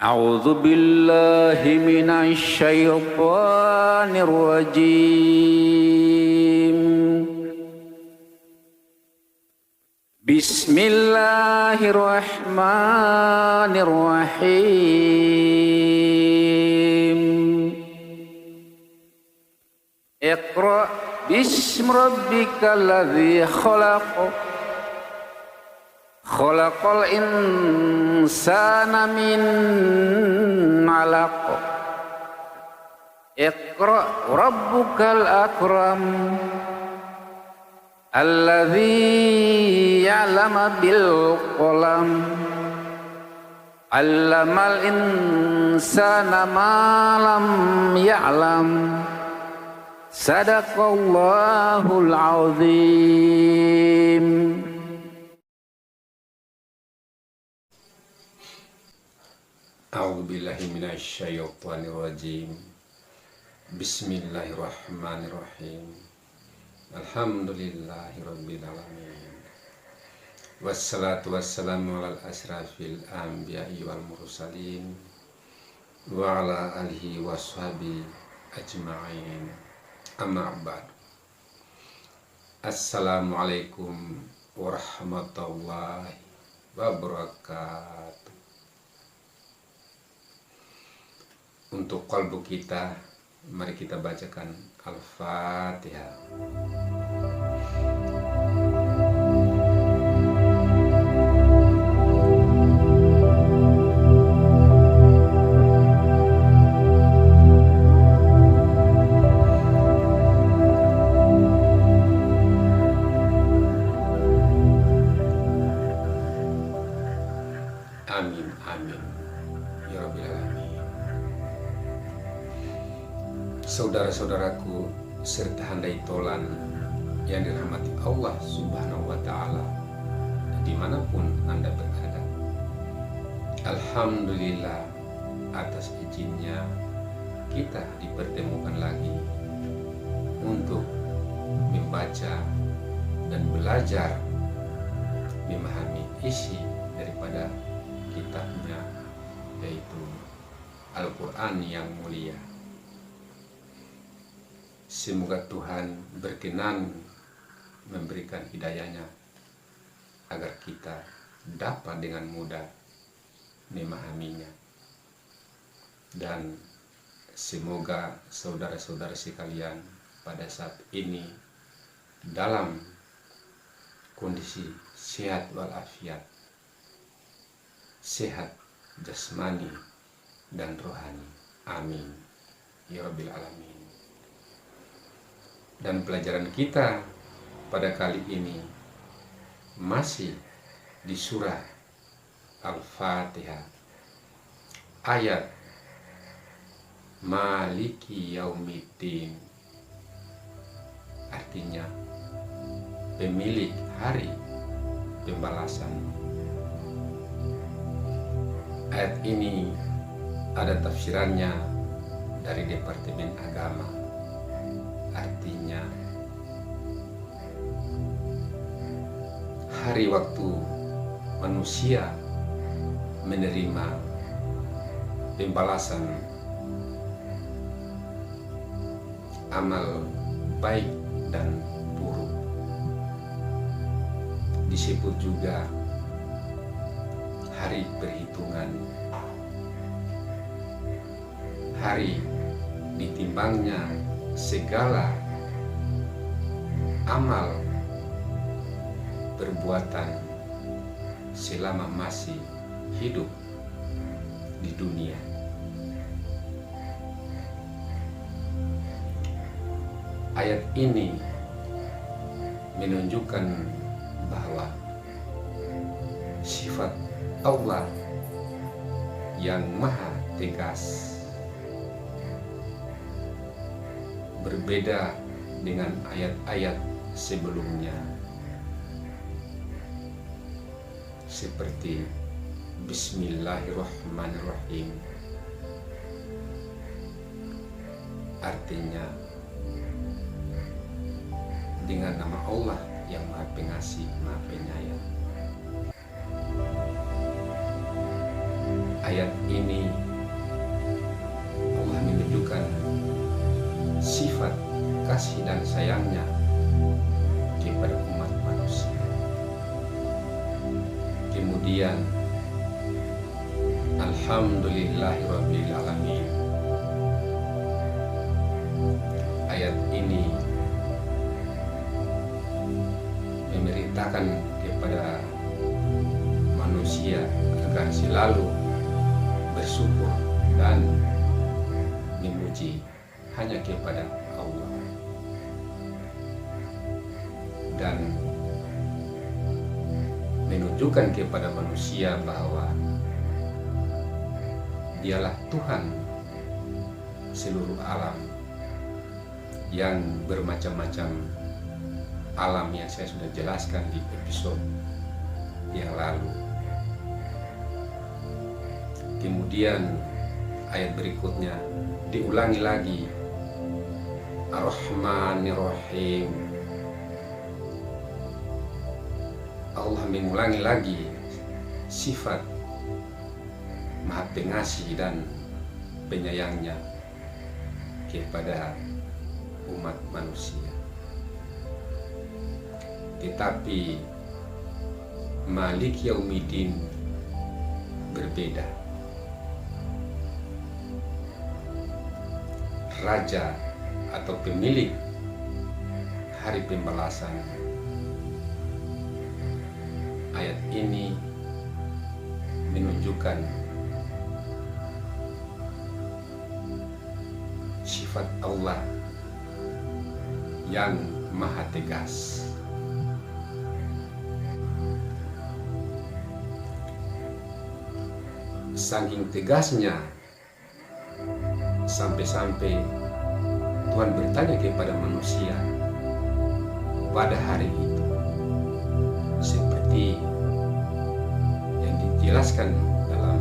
A'udzu billahi minasy syaithanir rajim. Bismillahirrahmanirrahim. Iqra bismi rabbikal ladzi khalaq. Khalaqal insana min 'alaq. Iqra rabbukal akram. Alladzi 'allama bil qalam. 'Allamal insana ma lam ya'lam. Sadaqallahul azim. A'udzubillahi minasyaitonirrajim. Bismillahirrahmanirrahim. Alhamdulillahirabbil alamin. Wassalatu wassalamu alal asrafil anbiya'i wal mursalin wa ala alihi washabi ajma'in. Amma ba'd. Assalamualaikum warahmatullahi wabarakatuh. Untuk qalbu kita, mari kita bacakan Al-Fatihah. Amin, amin, ya Rabbil alamin. Saudara-saudaraku serta handai tolan yang dirahmati Allah Subhanahu wa Ta'ala, dimanapun Anda berada, alhamdulillah atas izinnya kita dipertemukan lagi untuk membaca dan belajar memahami isi daripada kitabnya, yaitu Al-Quran yang mulia. Semoga Tuhan berkenan memberikan hidayahnya agar kita dapat dengan mudah memahaminya. Dan semoga saudara-saudara sekalian pada saat ini dalam kondisi sehat walafiat, sehat jasmani dan rohani. Amin, ya Rabbil alamin. Dan pelajaran kita pada kali ini masih di surah Al-Fatihah, ayat Maliki Yaumiddin, artinya pemilik hari pembalasan. Ayat ini ada tafsirannya dari Departemen Agama. Artinya hari waktu manusia menerima pembalasan amal baik dan buruk. Disebut juga hari perhitungan, hari ditimbangnya segala amal perbuatan selama masih hidup di dunia. Ayat ini menunjukkan bahwa sifat Allah yang maha tegas berbeda dengan ayat-ayat sebelumnya, seperti Bismillahirrahmanirrahim, artinya dengan nama Allah yang maha pengasih, maha penyayang. ayat ini Allah menunjukkan sifat kasih dan sayangnya kepada umat manusia. Kemudian Alhamdulillahirabbil alamin. Ayat ini memerintahkan kepada manusia agar selalu bersyukur dan memuji hanya kepada Allah, dan menunjukkan kepada manusia bahwa Dialah Tuhan seluruh alam, yang bermacam-macam alam yang saya sudah jelaskan di episode yang lalu. Kemudian ayat berikutnya diulangi lagi, Ar-Rahmanir-Rahim. Allah mengulangi lagi sifat Maha Pengasih dan Penyayangnya kepada umat manusia. Tetapi Malik Yaumiddin berbeda. Raja atau pemilik hari pembalasan. Ayat ini menunjukkan sifat Allah yang maha tegas. Saking tegasnya sampai-sampai Tuhan bertanya kepada manusia pada hari itu, seperti yang dijelaskan dalam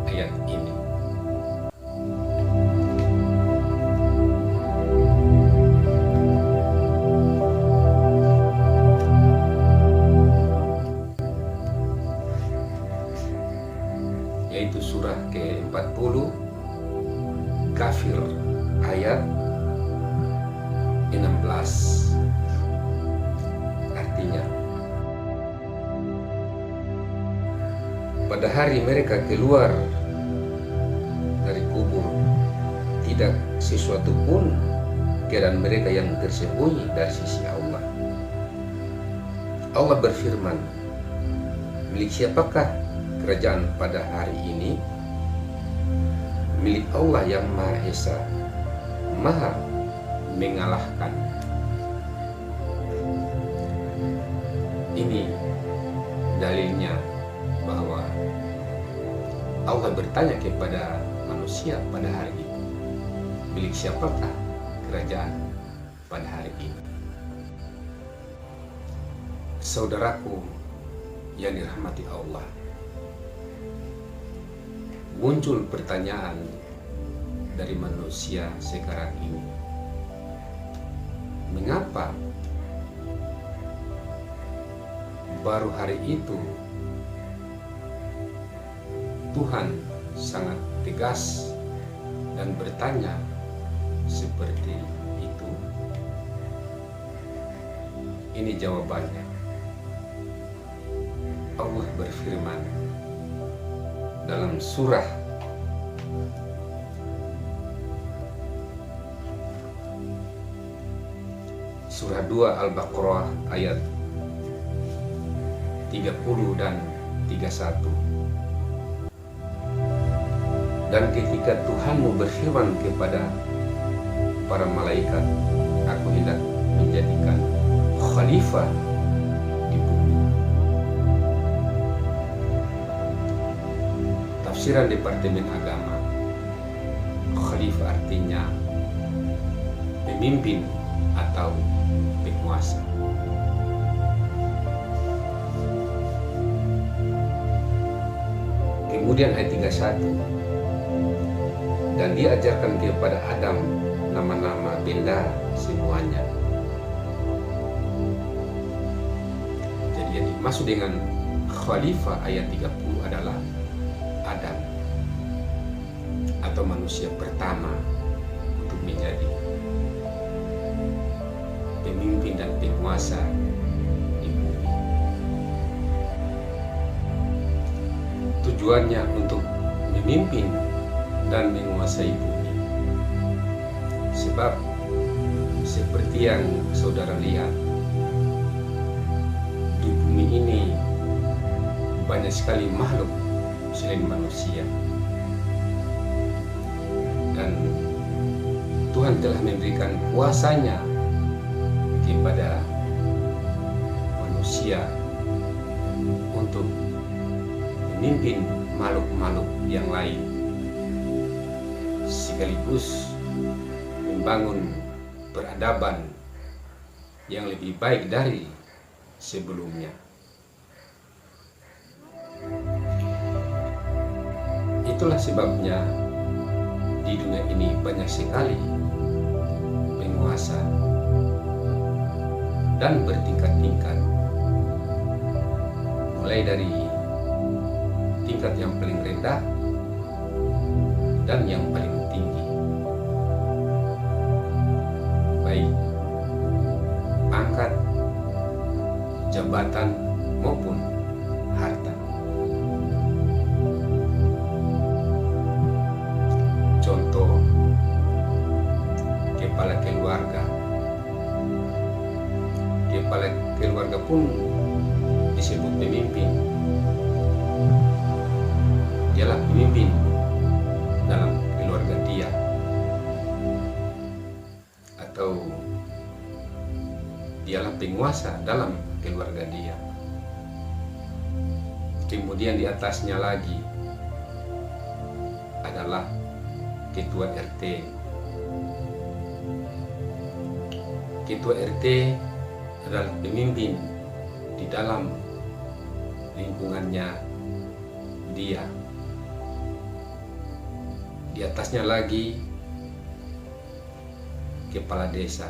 ayat ini. Yaitu surah ke-40 Kafir ayat 16. Artinya, pada hari mereka keluar dari kubur, tidak sesuatu pun keadaan mereka yang tersembunyi dari sisi Allah. Allah berfirman, milik siapakah kerajaan pada hari ini? Milik Allah yang Maha Esa, Maha mengalahkan. Ini dalilnya bahwa Allah bertanya kepada manusia pada hari itu, milik siapakah kerajaan pada hari ini? Saudaraku yang dirahmati Allah, muncul pertanyaan dari manusia sekarang ini. Mengapa baru hari itu Tuhan sangat tegas dan bertanya seperti itu? Ini jawabannya. Allah berfirman dalam surah Surah 2 Al-Baqarah ayat 30 dan 31. Dan ketika Tuhanmu berfirman kepada para malaikat, aku hendak menjadikan khalifah di bumi. Tafsiran Departemen Agama, khalifah artinya pemimpin atau penguasa. Kemudian ayat 31, dan diajarkan kepada Adam nama-nama benda semuanya. Jadi yang dimaksud dengan khalifah ayat 30 adalah Adam. atau manusia pertama untuk menjadi pemimpin dan penguasa di bumi. Tujuannya untuk memimpin dan menguasai bumi. Sebab seperti yang saudara lihat, di bumi ini banyak sekali makhluk selain manusia. Dan Tuhan telah memberikan kuasanya kepada manusia untuk memimpin makhluk-makhluk yang lain, sekaligus membangun peradaban yang lebih baik dari sebelumnya. Itulah sebabnya di dunia ini banyak sekali penguasa dan bertingkat-tingkat, mulai dari tingkat yang paling rendah dan yang paling tinggi, baik pangkat, jabatan maupun harta. Contoh, kepala keluarga. Kepala keluarga pun disebut pemimpin. Dialah pemimpin dalam keluarga dia, atau dialah penguasa dalam keluarga dia. Kemudian di atasnya lagi adalah ketua RT. Ketua RT adalah pemimpin di dalam lingkungannya dia. Di atasnya lagi kepala desa.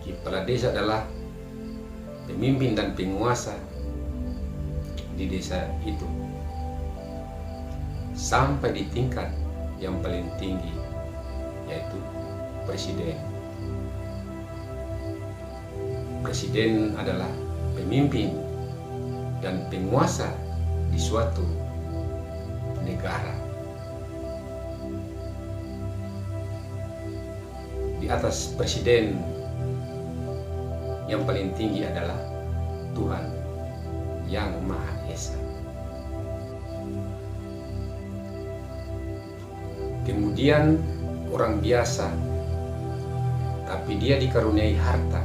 Kepala desa adalah pemimpin dan penguasa di desa itu, sampai di tingkat yang paling tinggi, yaitu presiden. Presiden adalah pemimpin dan penguasa di suatu negara. Di atas presiden yang paling tinggi adalah Tuhan yang Maha Esa. Kemudian orang biasa, tapi dia dikaruniai harta,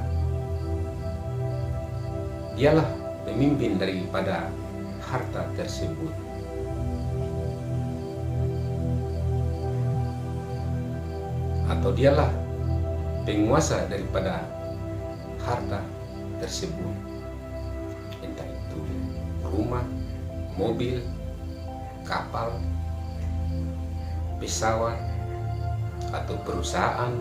dialah pemimpin daripada harta tersebut. Atau dialah penguasa daripada harta tersebut, entah itu rumah, mobil, kapal, pesawat, atau perusahaan.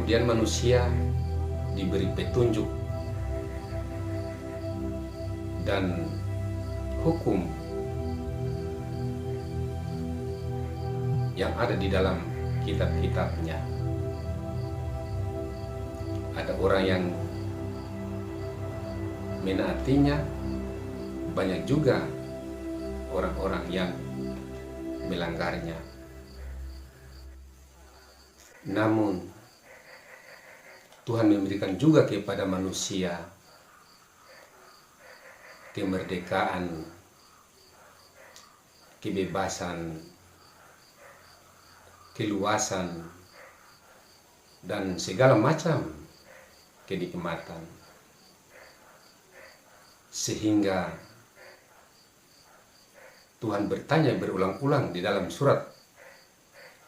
Kemudian manusia diberi petunjuk dan hukum yang ada di dalam kitab-kitabnya. Ada orang yang menaatinya, banyak juga orang-orang yang melanggarnya. Namun Tuhan memberikan juga kepada manusia kemerdekaan, kebebasan keluasan, dan segala macam kenikmatan. Sehingga Tuhan bertanya berulang-ulang di dalam surat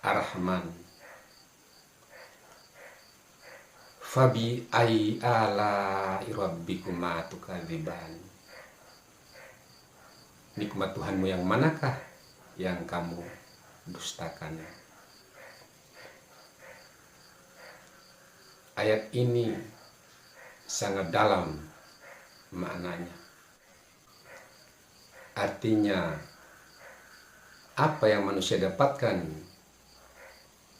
Ar-Rahman, Fabi ai ala rabbikuma tukadziban. Nikmat Tuhanmu yang manakah yang kamu dustakan? Ayat ini sangat dalam maknanya. Artinya, apa yang manusia dapatkan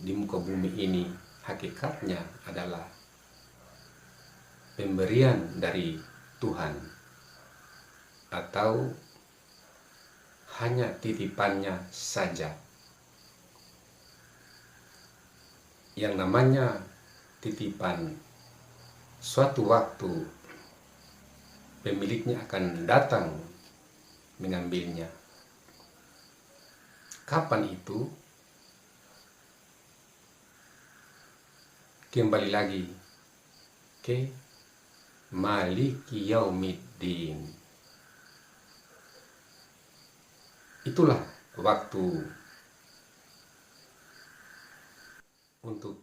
di muka bumi ini hakikatnya adalah pemberian dari Tuhan, atau hanya titipannya saja. Yang namanya titipan, suatu waktu pemiliknya akan datang mengambilnya. Kapan itu? Kembali lagi ke Maliki Yaumiddin. Itulah waktu untuk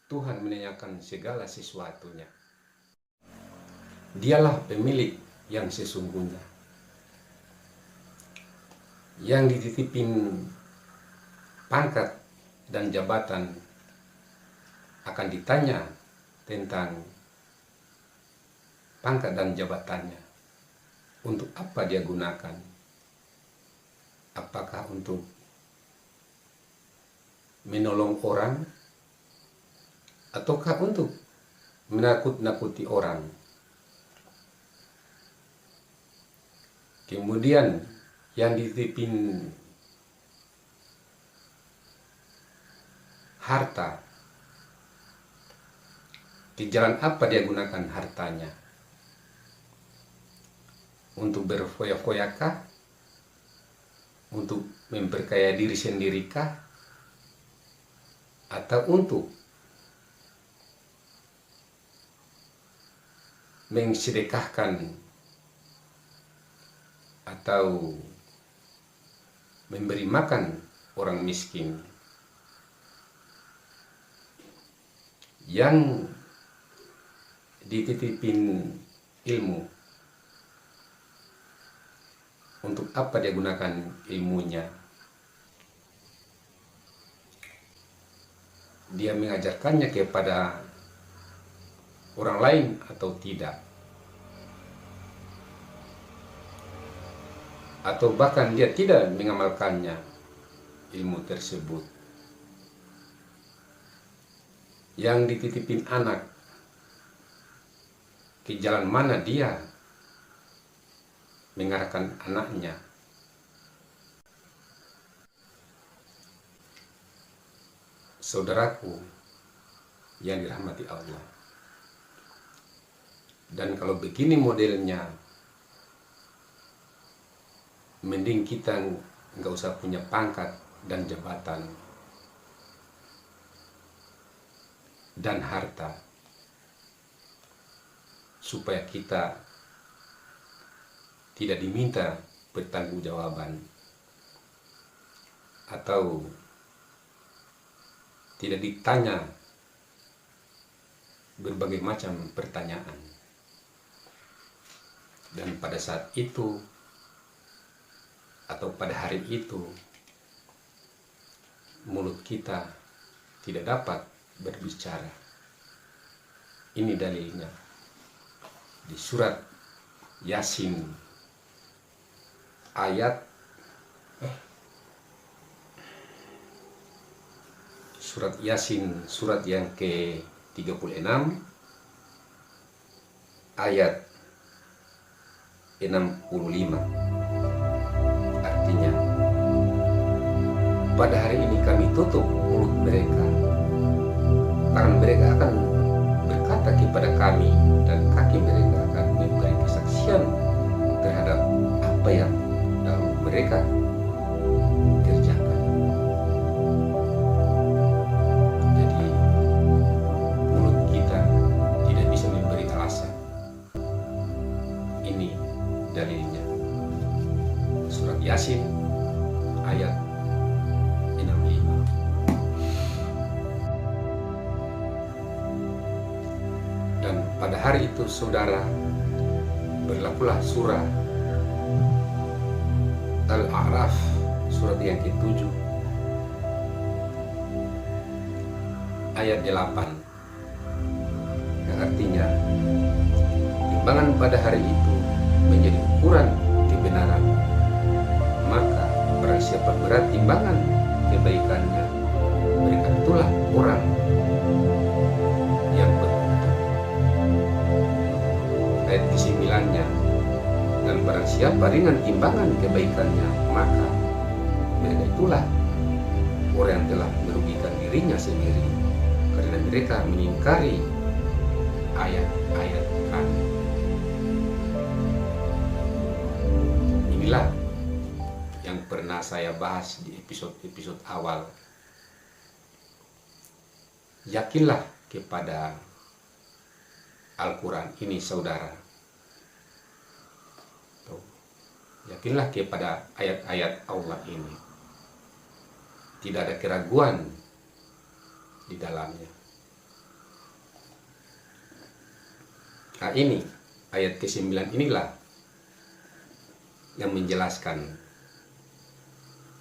Tuhan menanyakan segala sesuatunya. Dialah pemilik yang sesungguhnya, yang dititipin pangkat dan jabatan akan ditanya tentang pangkat dan jabatannya. Untuk apa dia gunakan? Apakah untuk menolong orang, ataukah untuk menakut-nakuti orang? Kemudian yang dititipin harta, di jalan apa dia gunakan hartanya? Untuk berfoya-foyakah? Untuk memperkaya diri sendirikah? Atau untuk mengsedekahkan atau memberi makan orang miskin? Yang dititipin ilmu, untuk apa dia gunakan ilmunya? Dia mengajarkannya kepada orang lain atau tidak? Atau bahkan dia tidak mengamalkannya ilmu tersebut? Yang dititipin anak, ke jalan mana dia mengarahkan anaknya? Saudaraku yang dirahmati Allah, dan kalau begini modelnya, mending kita nggak usah punya pangkat dan jabatan dan harta, supaya kita tidak diminta pertanggungjawaban atau tidak ditanya berbagai macam pertanyaan. Dan pada saat itu atau pada hari itu, mulut kita tidak dapat berbicara. Ini dalilnya di surat Yasin ayat surat Yasin, surat yang ke-36 ayat 65. Artinya, pada hari ini kami tutup mulut mereka, tangan mereka akan berkata kepada kami, dan kaki mereka akan memberi kesaksian terhadap apa yang mereka kerjakan. Yasin ayat 65. Dan pada hari itu saudara, berlakulah surah Al-A'raf, surat yang ke-7 ayat 8, yang artinya timbangan pada hari itu menjadi ukuran kebenaran, maka barang siapa berat timbangan kebaikannya, mereka itulah orang yang beruntung. Ayat ke-9-nya, dan barang siapa ringan timbangan kebaikannya, maka mereka itulah orang yang telah merugikan dirinya sendiri, karena mereka mengingkari ayat-ayat Kami. Inilah yang pernah saya bahas di episode-episode awal. Yakinlah kepada Al-Quran ini saudara. Yakinlah kepada ayat-ayat Allah ini. Tidak ada keraguan di dalamnya. Nah, ini ayat ke-9 inilah yang menjelaskan,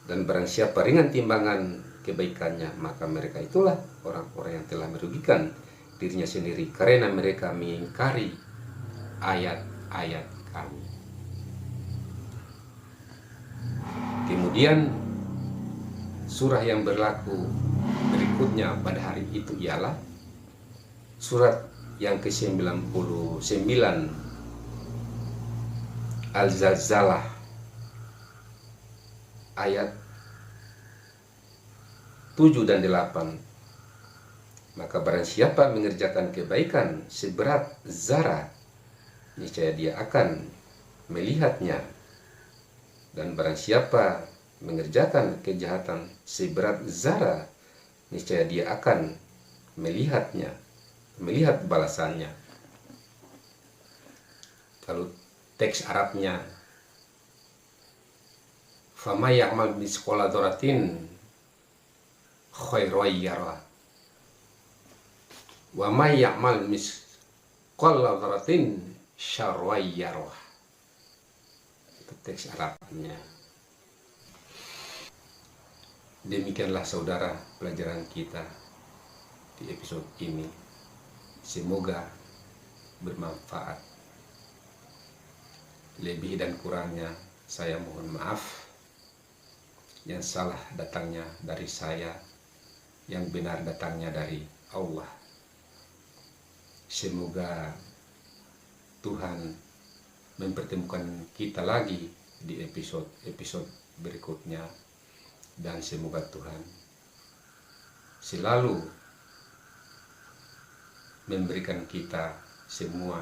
dan barang siapa ringan timbangan kebaikannya, maka mereka itulah orang-orang yang telah merugikan dirinya sendiri, karena mereka mengingkari ayat-ayat Kami. Kemudian surah yang berlaku berikutnya pada hari itu ialah surat yang ke-99 Al-Zalzalah ayat 7 dan 8. Maka barang siapa mengerjakan kebaikan seberat zarah, niscaya dia akan melihatnya, dan barang siapa mengerjakan kejahatan seberat zarah, niscaya dia akan melihat balasannya. Kalau teks Arabnya, fama ya'mal misqala dzarratin khairan yarah, wa may ya'mal misqala dzarratin syarran yarah. Itu teks Arabnya. Demikianlah saudara pelajaran kita di episode ini. Semoga bermanfaat. Lebih dan kurangnya saya mohon maaf. Yang salah datangnya dari saya, yang benar datangnya dari Allah. Semoga Tuhan mempertemukan kita lagi di episode berikutnya, dan semoga Tuhan selalu memberikan kita semua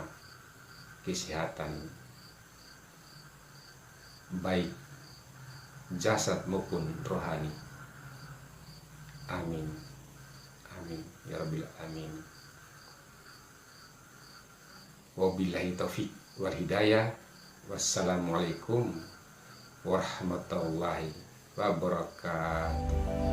kesehatan, baik jasad maupun rohani. Amin. Amin ya rabbil alamin. Wabillahi taufik wal hidayah. Wassalamualaikum warahmatullahi wabarakatuh.